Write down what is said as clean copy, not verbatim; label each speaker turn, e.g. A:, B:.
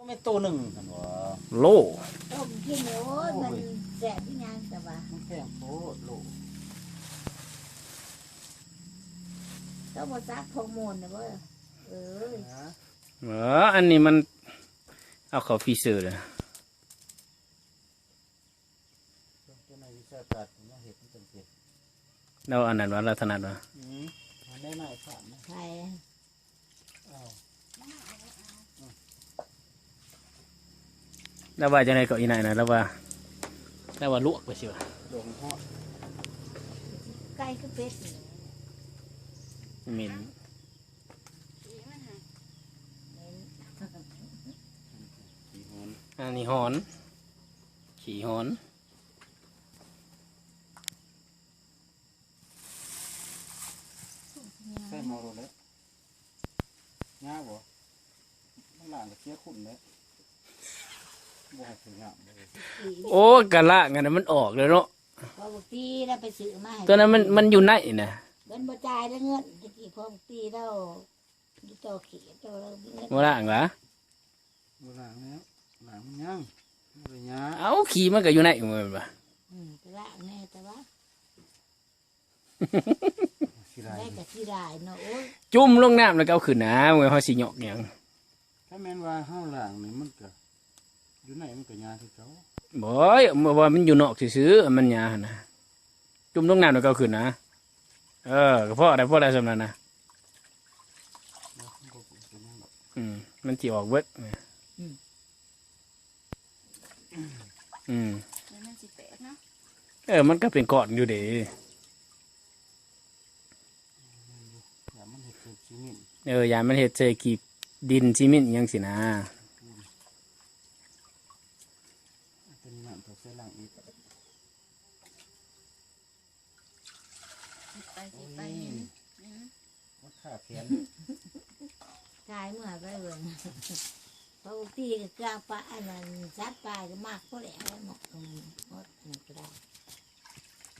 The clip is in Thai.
A: ไม่ตัวหนึ่งกันวะ
B: โล
C: ต้มกินโอ้ยมันแสบที่ยังแต่ว่า
A: มันแพงโคตรโล
C: ต้องมาซักทองมูลนะเว้ยเอ้ย
B: อันนี้มันเอาเข้าฟรีเซอร์เลย
A: เจ้าในวิชาการผมว่าเห็ดมันเป็นเผ็ด
B: เราอันนั้นว่าเราถนัดว่า
A: มันได้หน่อยผ่านนะ
C: ใคร
A: อ้าว
B: เราว่าจะไหนก็อีไหนนะเราว่าลวกไปสิวะ
A: โดนทอด
C: ไก่ก็เป็ด
B: เหม็น
A: ขี่หอน
B: อันนี้หอนขี่หอน
A: ใส่หมอโรเลยง่ายบ่มันหลังกับเชี่ยขุ่นเลยบ่ให้ถึงง่ายเลย
B: โอ้กะละงั้นนะมันออกเลยเนาะ
C: พอบุตีแล้วไปซื้อมา
B: ตัวนั้นมันอยู่ไหนนะ
C: เงินบ่จ่ายแล้วเงินตะกี้พอบุตีแล้วดูตัวขี้ตัวเราเงิน
B: ว่าล่างวะ
A: บ่หลังแล้วหลังมันยังบ่ได้ยา
B: เอาขี่มันก็อยู่ไหนเหมือนปะ
C: แต่ละแน่แต่ว่า
A: สิได้
C: ได้กับที่ได้เนาะโอ้ย
B: จุ่มลงน้ำแล้วก็เอาขึ้นนะเมื่อเขาสิหยอกอย่าง
A: ถ้าแม่นว่าเฮาหลังนี่มันก็อยู่ไหนมันก็ยาที่เขา
B: บ่อยว่ามันอยู่นอกซื้อๆมันหยาหั่นนะจุ่มลงน้ำแล้วก็เอาขึ้นนะก็เพราะอะไรสำนักนะ
A: แล้วมันก็เป็นยังดอก
B: มันจีออกเบิด
D: มันสิแตกเนาะ
B: มันก็เป็นก้อนอยู่เด้
A: อย่ามันเห็ดเป็นซีมิน
B: ยามมันเฮ็ดใส่กีบดินซีเมนต์อิหยังสินะ
A: เป็นน้ำตัวใส่หลังอีก
D: ไปเห็น
A: มันขาแขน
C: ตายเมื่อไปเบิ่งพอบุตีก็กล้าปลาอันนั้นซัดปลาก็มากพอแล้วหมดหมดก็ได้